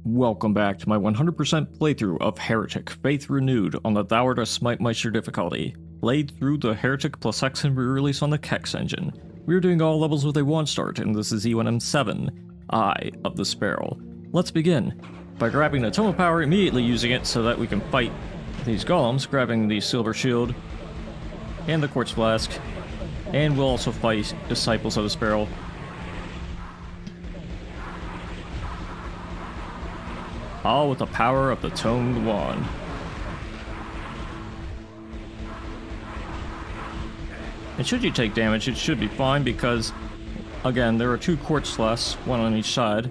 Welcome back to my 100% playthrough of Heretic, Faith Renewed on the Thou Art a Smite-Meister difficulty, played through the Heretic plus Hexen re-release on the Kex Engine. We're doing all levels with a 1 start, and this is E1M7, Eye of the Sparrow. Let's begin by grabbing the Tome of Power, immediately using it so that we can fight these golems, grabbing the Silver Shield and the Quartz Flask, and we'll also fight Disciples of the Sparrow. All with the power of the Toned Wand. And should you take damage, it should be fine because, again, there are 2 Quartz Flasks, 1 on each side.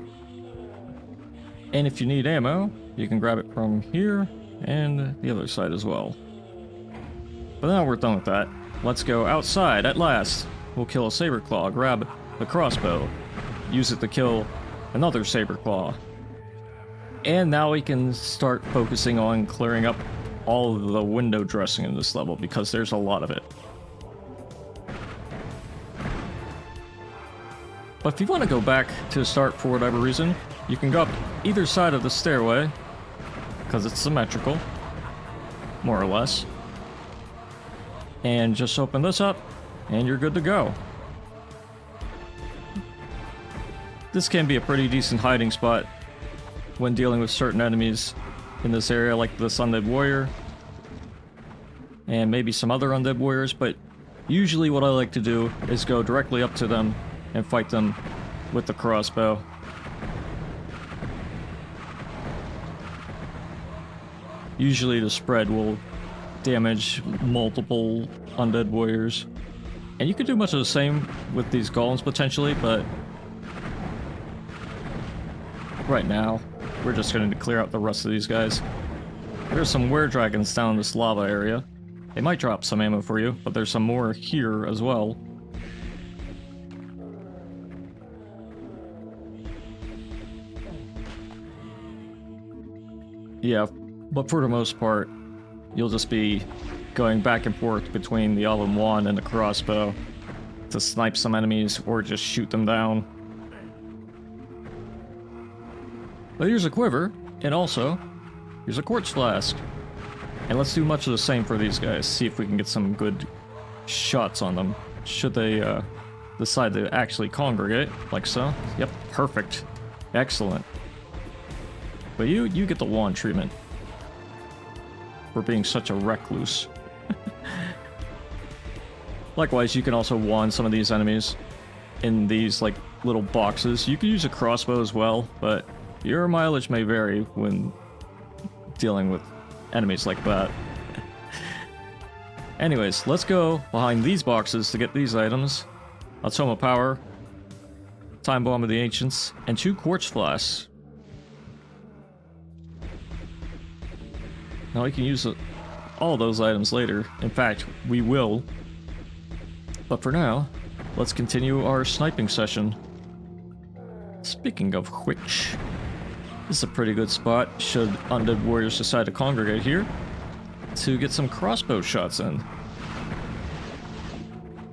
And if you need ammo, you can grab it from here and the other side as well. But now we're done with that. Let's go outside at last. We'll kill a Saber Claw, grab the crossbow, use it to kill another Saber Claw. And now we can start focusing on clearing up all of the window dressing in this level because there's a lot of it. But if you want to go back to the start for whatever reason, you can go up either side of the stairway because it's symmetrical, more or less. And just open this up and you're good to go. This can be a pretty decent hiding spot when dealing with certain enemies in this area, like this Undead Warrior, and maybe some other Undead Warriors, but usually what I like to do is go directly up to them and fight them with the crossbow. Usually the spread will damage multiple Undead Warriors. And you could do much of the same with these golems potentially, but right now, we're just going to clear out the rest of these guys. There's some were-dragons down in this lava area. They might drop some ammo for you, but there's some more here as well. Yeah, but for the most part, you'll just be going back and forth between the Olive Wand and the crossbow to snipe some enemies or just shoot them down. But here's a quiver, and also, here's a Quartz Flask. And let's do much of the same for these guys, see if we can get some good shots on them. Should they decide to actually congregate, like so. Yep, perfect. Excellent. But you get the wand treatment for being such a recluse. Likewise, you can also wand some of these enemies in these like little boxes. You can use a crossbow as well, but your mileage may vary when dealing with enemies like that. Anyways, let's go behind these boxes to get these items. A Tome of Power, Time Bomb of the Ancients, and 2 Quartz Flasks. Now we can use all those items later. In fact, we will. But for now, let's continue our sniping session. Speaking of which, this is a pretty good spot, should Undead Warriors decide to congregate here, to get some crossbow shots in.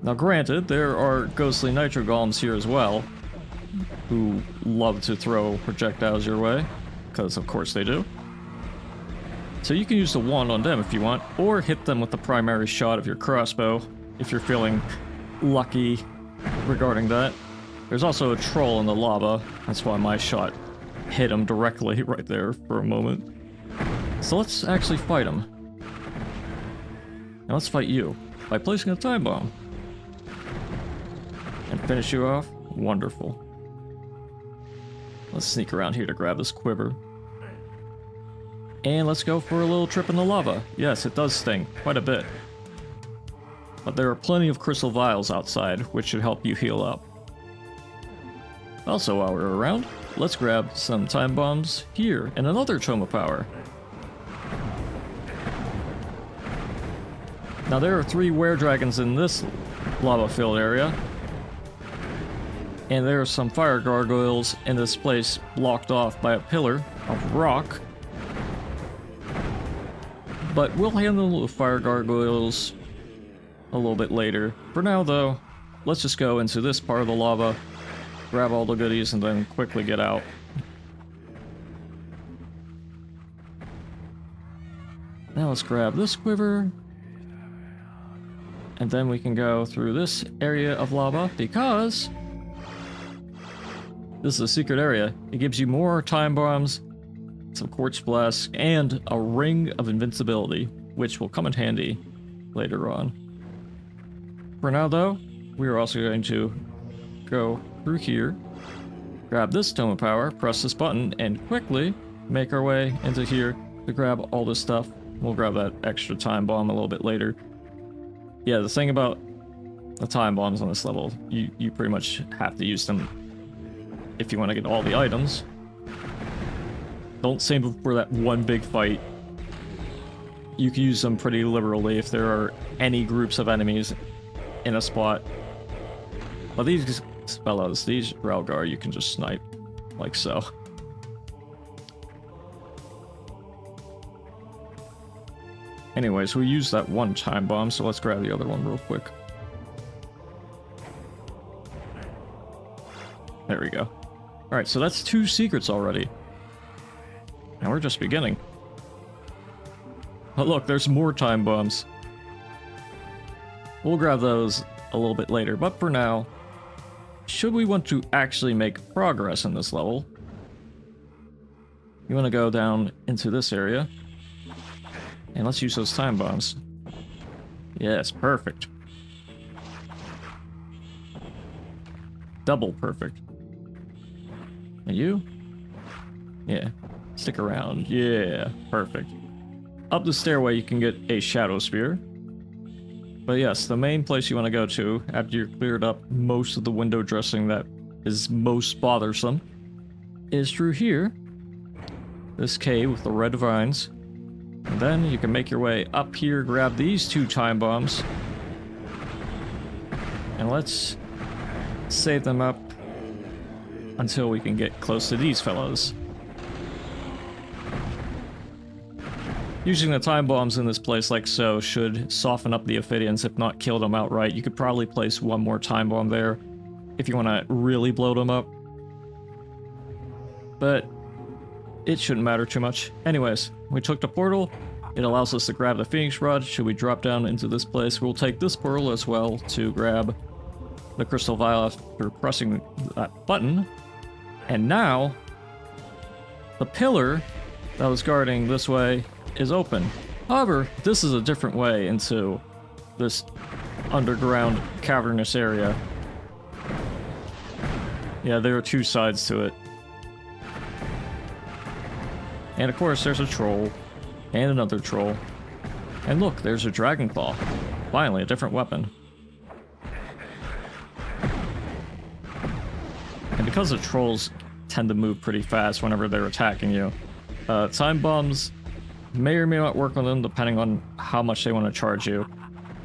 Now granted, there are ghostly nitro golems here as well, who love to throw projectiles your way, because of course they do. So you can use the wand on them if you want, or hit them with the primary shot of your crossbow, if you're feeling lucky regarding that. There's also a troll in the lava, that's why my shot hit him directly right there for a moment. So let's actually fight him. And let's fight you by placing a time bomb. And finish you off. Wonderful. Let's sneak around here to grab this quiver. And let's go for a little trip in the lava. Yes, it does sting quite a bit. But there are plenty of crystal vials outside, which should help you heal up. Also, while we're around, let's grab some time bombs here and another Tome of Power. Now there are 3 were-dragons in this lava-filled area. And there are some fire gargoyles in this place blocked off by a pillar of rock. But we'll handle the fire gargoyles a little bit later. For now though, let's just go into this part of the lava, grab all the goodies, and then quickly get out. Now let's grab this quiver. And then we can go through this area of lava because this is a secret area. It gives you more time bombs, some quartz blast, and a ring of invincibility, which will come in handy later on. For now though, we are also going to go through here, grab this Tome of Power, press this button, and quickly make our way into here to grab all this stuff. We'll grab that extra time bomb a little bit later. Yeah, the thing about the time bombs on this level, you pretty much have to use them if you want to get all the items. Don't save them for that one big fight. You can use them pretty liberally if there are any groups of enemies in a spot. But these fellows, these Ralgar, you can just snipe like so. Anyways, we used that one time bomb, so let's grab the other one real quick. There we go. Alright, so that's 2 secrets already. And we're just beginning. But look, there's more time bombs. We'll grab those a little bit later, but for now, should we want to actually make progress in this level, you want to go down into this area. And let's use those time bombs. Yes, perfect. Double perfect. And you? Yeah. Stick around. Yeah, perfect. Up the stairway, you can get a Shadow Spear. But yes, the main place you want to go to, after you've cleared up most of the window dressing that is most bothersome, is through here. This cave with the red vines. And then you can make your way up here, grab these 2 time bombs. And let's save them up until we can get close to these fellows. Using the time bombs in this place like so should soften up the Ophidians, if not kill them outright. You could probably place one more time bomb there if you want to really blow them up. But it shouldn't matter too much. Anyways, we took the portal. It allows us to grab the Phoenix Rod. Should we drop down into this place, we'll take this portal as well to grab the Crystal Vial after pressing that button. And now, the pillar that was guarding this way is open. However, this is a different way into this underground cavernous area. Yeah, there are 2 sides to it. And of course, there's a troll. And another troll. And look, there's a Dragon Claw. Finally, a different weapon. And because the trolls tend to move pretty fast whenever they're attacking you, time bombs may or may not work on them depending on how much they want to charge you.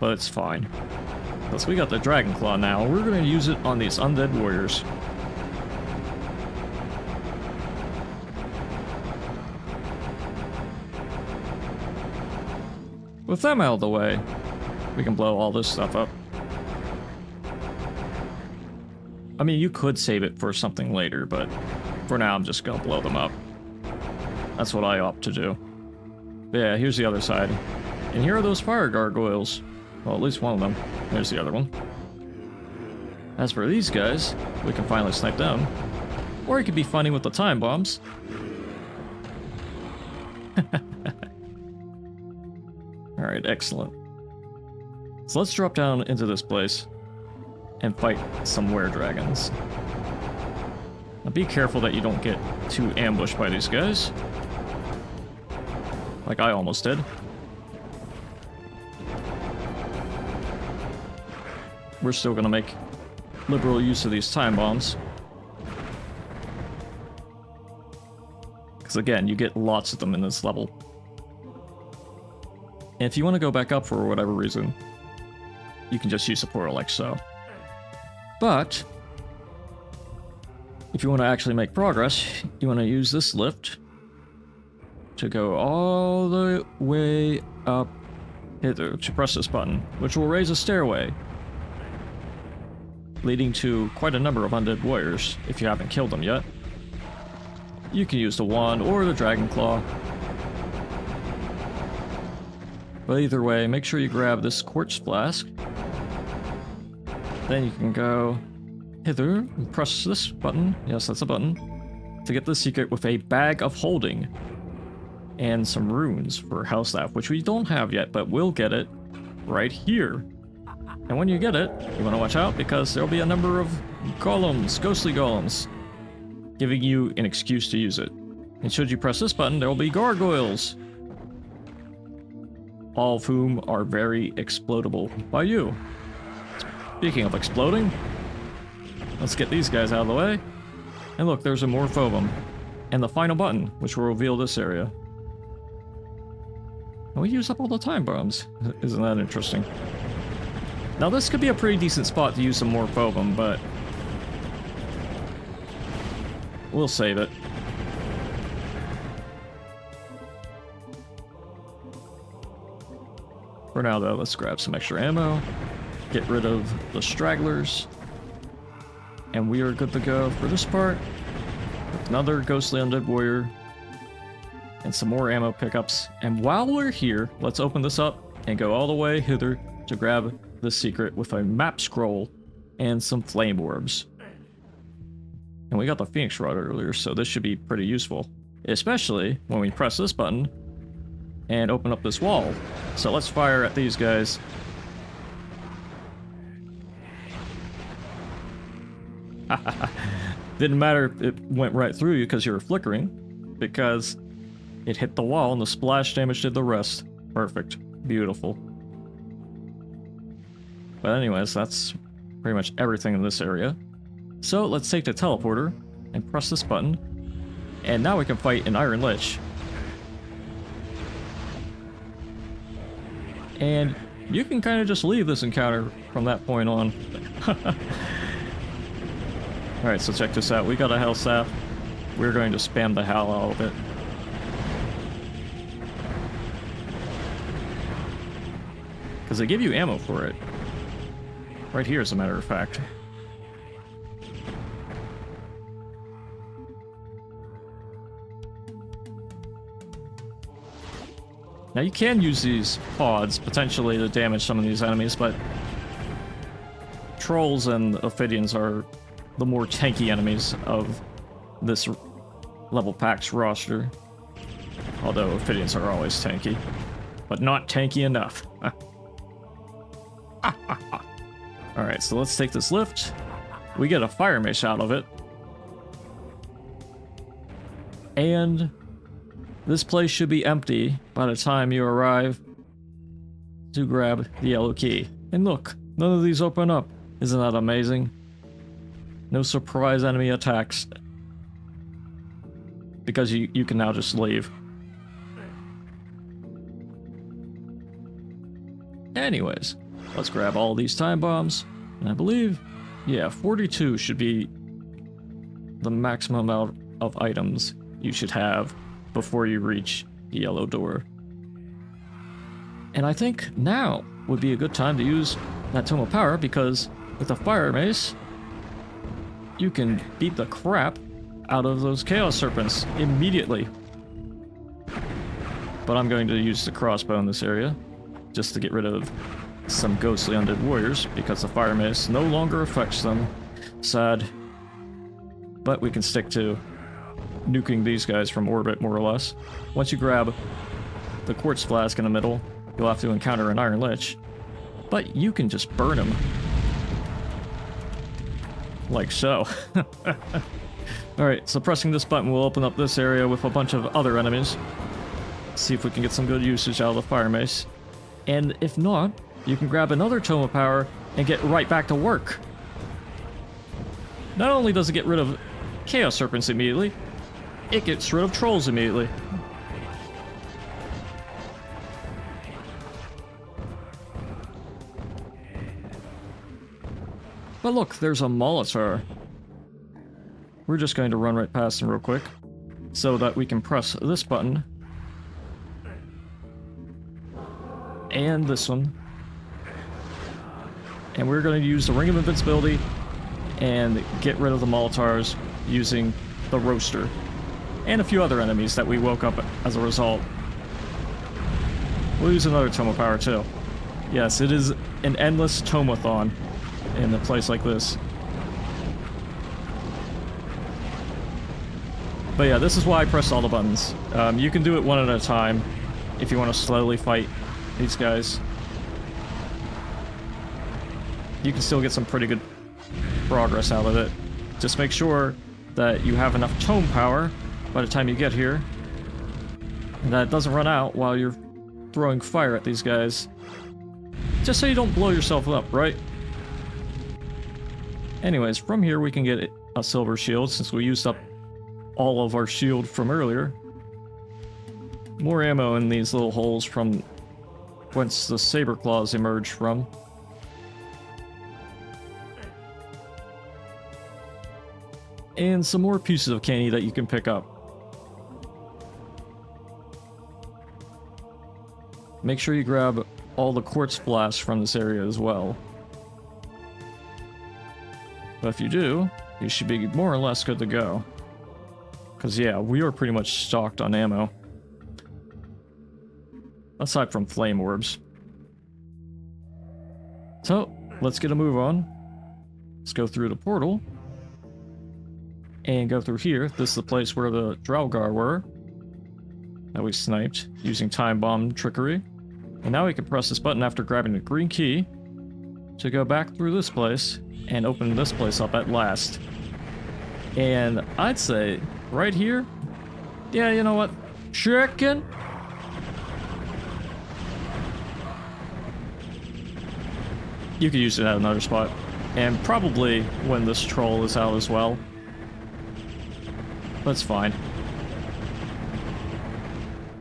But it's fine. Because we got the Dragon Claw now, we're going to use it on these undead warriors. With them out of the way, we can blow all this stuff up. I mean, you could save it for something later, but for now I'm just gonna blow them up. That's what I opt to do. But yeah, here's the other side. And here are those fire gargoyles. Well, at least one of them. There's the other one. As for these guys, we can finally snipe them. Or it could be funny with the time bombs. Alright, excellent. So let's drop down into this place and fight some were-dragons. Now be careful that you don't get too ambushed by these guys. Like I almost did. We're still gonna make liberal use of these time bombs. Because again, you get lots of them in this level. And if you want to go back up for whatever reason, you can just use the portal like so. But if you want to actually make progress, you want to use this lift to go all the way up hither to press this button, which will raise a stairway leading to quite a number of undead warriors if you haven't killed them yet. You can use the wand or the dragon claw. But either way, make sure you grab this quartz flask. Then you can go hither and press this button. Yes, that's a button. To get the secret with a bag of holding. And some runes for house staff, which we don't have yet, but we'll get it right here. And when you get it, you want to watch out because there'll be a number of golems, ghostly golems, giving you an excuse to use it. And should you press this button, there will be gargoyles, all of whom are very explodable by you. Speaking of exploding, let's get these guys out of the way. And look, there's a Morphobum. And the final button, which will reveal this area. And we use up all the time bombs. Isn't that interesting? Now this could be a pretty decent spot to use some Morphobum, but we'll save it. For now though, let's grab some extra ammo, get rid of the stragglers, and we are good to go for this part. With another ghostly undead warrior, and some more ammo pickups. And while we're here, let's open this up and go all the way hither to grab the secret with a map scroll and some flame orbs. And we got the Phoenix Rod earlier, so this should be pretty useful. Especially when we press this button and open up this wall. So let's fire at these guys. Didn't matter, it went right through you because you were flickering, because it hit the wall and the splash damage did the rest. Perfect. Beautiful. But anyways, that's pretty much everything in this area. So let's take the teleporter and press this button. And now we can fight an Iron Lich. And you can kind of just leave this encounter from that point on. Alright, so check this out. We got a health staff. We're going to spam the hell out of it. Because they give you ammo for it. Right here, as a matter of fact. Now you can use these pods, potentially, to damage some of these enemies, but trolls and Ophidians are the more tanky enemies of this level pack's roster. Although Ophidians are always tanky, but not tanky enough. Alright, so let's take this lift. We get a fire mace out of it. And this place should be empty by the time you arrive to grab the yellow key. And look, none of these open up. Isn't that amazing? No surprise enemy attacks. Because you can now just leave. Anyways, let's grab all these time bombs. And I believe, yeah, 42 should be the maximum amount of items you should have before you reach the yellow door. And I think now would be a good time to use that Tome of Power, because with a fire mace, you can beat the crap out of those Chaos Serpents immediately. But I'm going to use the crossbow in this area, just to get rid of some ghostly undead warriors, because the fire mace no longer affects them. Sad. But we can stick to nuking these guys from orbit, more or less. Once you grab the quartz flask in the middle, you'll have to encounter an Iron Lich. But you can just burn him. Like so. Alright, so pressing this button will open up this area with a bunch of other enemies. See if we can get some good usage out of the fire mace. And if not, you can grab another Tome of Power and get right back to work. Not only does it get rid of Chaos Serpents immediately, it gets rid of trolls immediately. But look, there's a Molitor. We're just going to run right past him real quick, so that we can press this button. And this one. And we're going to use the Ring of Invincibility and get rid of the Molotars using the Roaster. And a few other enemies that we woke up as a result. We'll use another Toma Power too. Yes, it is an endless Tomathon in a place like this. But yeah, this is why I pressed all the buttons. You can do it one at a time if you want to slowly fight these guys. You can still get some pretty good progress out of it. Just make sure that you have enough tome power by the time you get here, and that it doesn't run out while you're throwing fire at these guys. Just so you don't blow yourself up, right? Anyways, from here we can get a silver shield since we used up all of our shield from earlier. More ammo in these little holes from whence the saber claws emerge from. And some more pieces of candy that you can pick up. Make sure you grab all the quartz blasts from this area as well. But if you do, you should be more or less good to go. Because yeah, we are pretty much stocked on ammo. Aside from flame orbs. So, let's get a move on. Let's go through the portal. And go through here. This is the place where the Draugr were. That we sniped using time bomb trickery. And now we can press this button after grabbing the green key to go back through this place and open this place up at last. And I'd say right here, yeah, you know what? Chicken. You could use it at another spot. And probably when this troll is out as well. That's fine.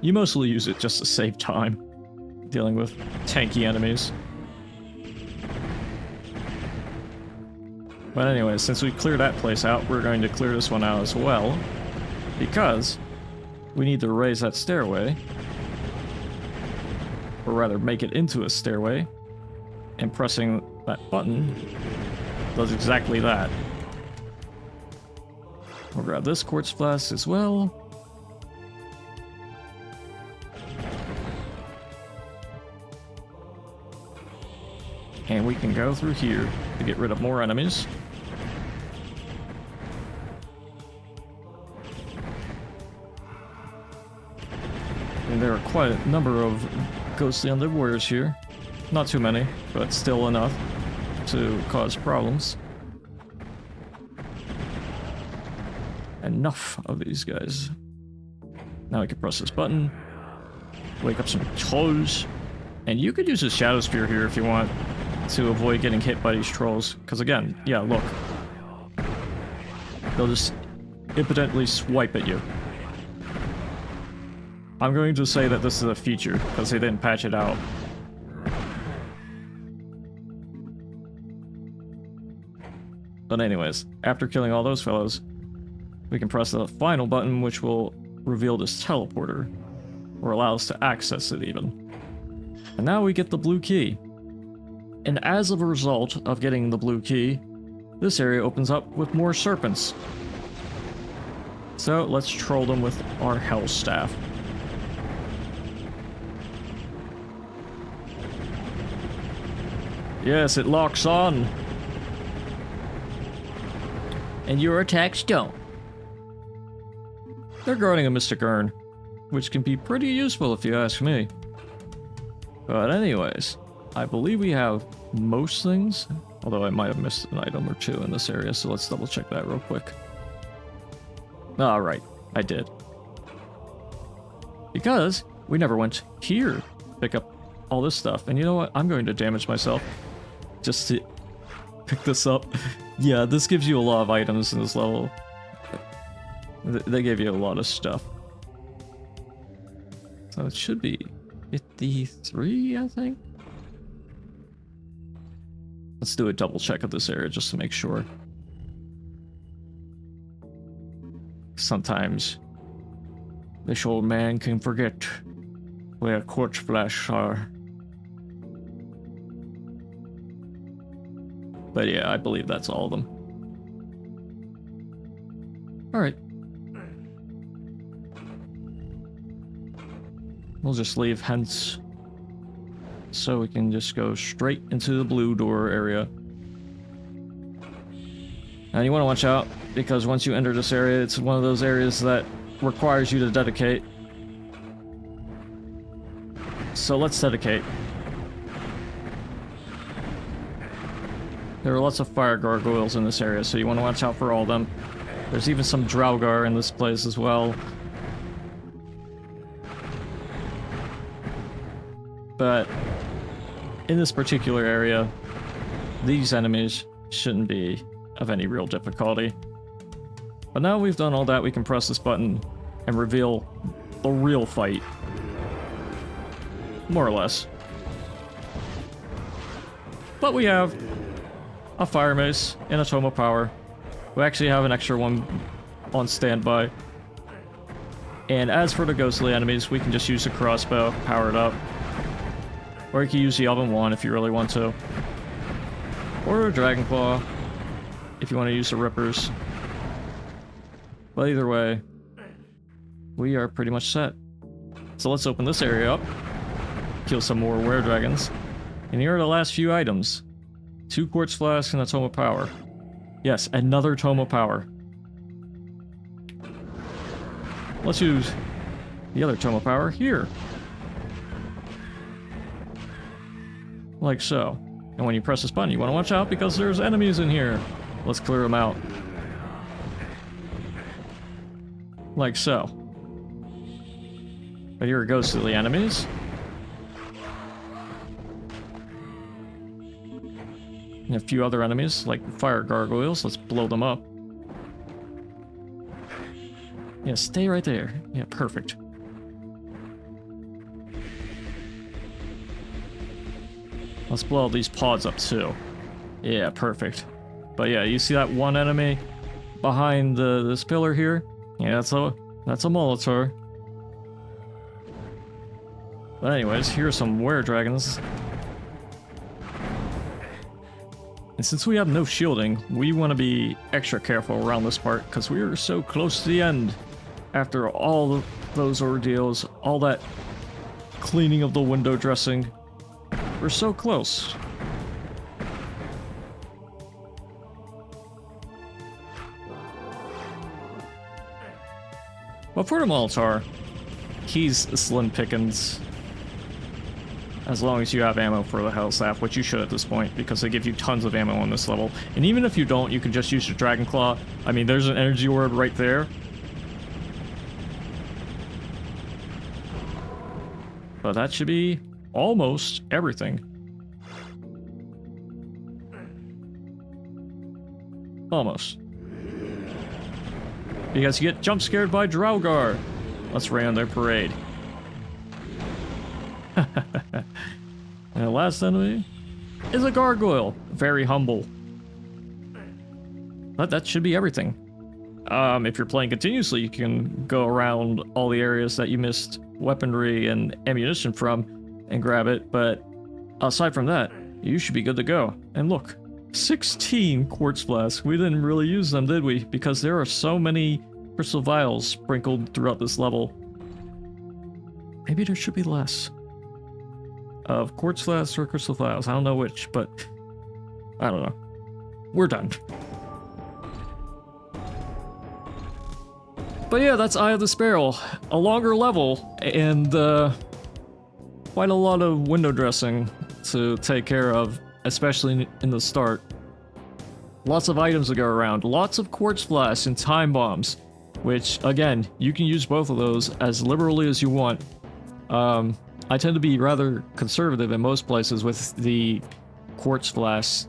You mostly use it just to save time dealing with tanky enemies. But anyway, since we cleared that place out, we're going to clear this one out as well, because we need to raise that stairway, or rather make it into a stairway, and pressing that button does exactly that. We'll grab this quartz flask as well. And we can go through here to get rid of more enemies. And there are quite a number of ghostly undead warriors here. Not too many, but still enough to cause problems. Enough of these guys. Now we can press this button, wake up some trolls, and you could use a shadow spear here if you want to avoid getting hit by these trolls. Because again, yeah, look, they'll just impotently swipe at you. I'm going to say that this is a feature because they didn't patch it out. But anyways, after killing all those fellows, we can press the final button, which will reveal this teleporter, or allow us to access it even. And now we get the blue key. And as a result of getting the blue key, this area opens up with more serpents. So let's troll them with our Hell Staff. Yes, it locks on. And your attacks don't. They're guarding a Mystic Urn, which can be pretty useful if you ask me. But anyways, I believe we have most things, although I might have missed an item or two in this area, so let's double check that real quick. Alright, I did. Because we never went here to pick up all this stuff, and you know what? I'm going to damage myself just to pick this up. Yeah, this gives you a lot of items in this level. They gave you a lot of stuff. So it should be 53, I think? Let's do a double check of this area just to make sure. Sometimes this old man can forget where quartz flasks are. But yeah, I believe that's all of them. Alright. We'll just leave hence So we can just go straight into the blue door area. Now you want to watch out, because once you enter this area, it's one of those areas that requires you to dedicate. So let's dedicate. There are lots of fire gargoyles in this area, so you want to watch out for all of them. There's even some Draugr in this place as well. But in this particular area, these enemies shouldn't be of any real difficulty. But now we've done all that, we can press this button and reveal the real fight. More or less. But we have a fire mace and a tome of power. We actually have an extra one on standby. And as for the ghostly enemies, we can just use the crossbow, power it up. Or you can use the oven wand if you really want to. Or a dragon claw if you want to use the rippers. But either way, we are pretty much set. So let's open this area up. Kill some more were-dragons. And here are the last few items. 2 quartz flasks and a tome of power. Yes, another tome of power. Let's use the other tome of power here. Like so. And when you press this button, you want to watch out because there's enemies in here. Let's clear them out. Like so. But here are ghostly enemies. And a few other enemies, like fire gargoyles. Let's blow them up. Yeah, stay right there. Yeah, perfect. Let's blow all these pods up too. Yeah, perfect. But yeah, you see that one enemy behind this pillar here? Yeah, that's a Molitor. But anyways, here are some were-dragons. And since we have no shielding, we want to be extra careful around this part, because we are so close to the end. After all those ordeals, all that cleaning of the window dressing, we're so close. But for the Molitor, he's slim pickings. As long as you have ammo for the Hell Staff, which you should at this point, because they give you tons of ammo on this level. And even if you don't, you can just use your Dragon Claw. I mean, there's an energy orb right there. But that should be almost everything. Almost. Because you get jump scared by Draugr. Let's rain on their parade. And the last enemy is a gargoyle. Very humble. But that should be everything. If you're playing continuously, you can go around all the areas that you missed weaponry and ammunition from and grab it, but aside from that, you should be good to go. And look, 16 quartz flasks. We didn't really use them, did we? Because there are so many crystal vials sprinkled throughout this level. Maybe there should be less of quartz flasks or crystal vials. I don't know which, but I don't know. We're done. But yeah, that's Eye of the Sparrow. A longer level, and quite a lot of window dressing to take care of, especially in the start. Lots of items to go around, lots of quartz flasks and time bombs, which, again, you can use both of those as liberally as you want. I tend to be rather conservative in most places with the quartz flasks,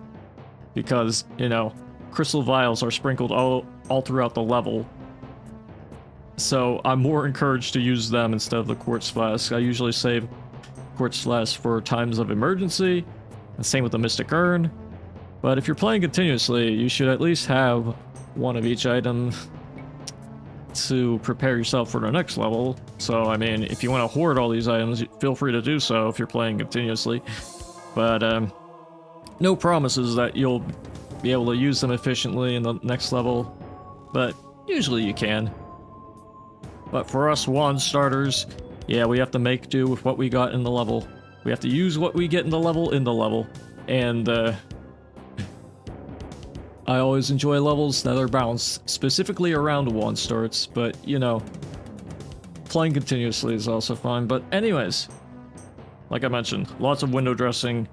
because, you know, crystal vials are sprinkled all throughout the level. So I'm more encouraged to use them instead of the quartz flasks. I usually save quartz flasks for times of emergency, and same with the Mystic Urn. But if you're playing continuously, you should at least have one of each item to prepare yourself for the next level. So, I mean, if you want to hoard all these items, feel free to do so if you're playing continuously. But, no promises that you'll be able to use them efficiently in the next level, but usually you can. But for us wand starters, yeah, we have to make do with what we got in the level. We have to use what we get in the level, and I always enjoy levels that are balanced, specifically around 1 starts, but, you know, playing continuously is also fun. But anyways, like I mentioned, lots of window dressing,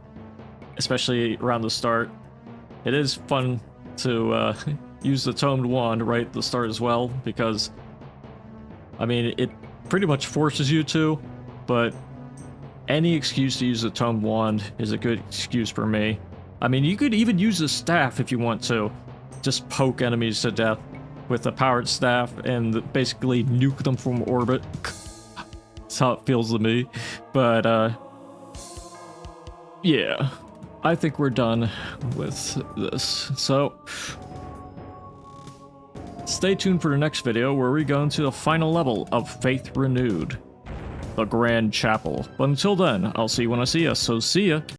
especially around the start. It is fun to use the tomed wand right at the start as well, because, I mean, it pretty much forces you to, but any excuse to use the tomed wand is a good excuse for me. I mean, you could even use the staff if you want to. Just poke enemies to death with the powered staff and basically nuke them from orbit. That's how it feels to me. But, yeah. I think we're done with this. So, stay tuned for the next video where we go into the final level of Faith Renewed, the Grand Chapel. But until then, I'll see you when I see you, so see ya!